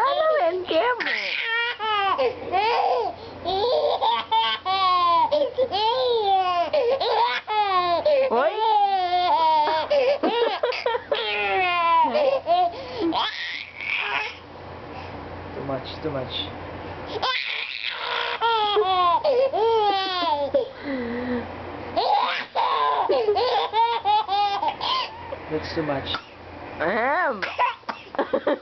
Allain, kaya mo. Hoy! Too much. That's too much. Ahem.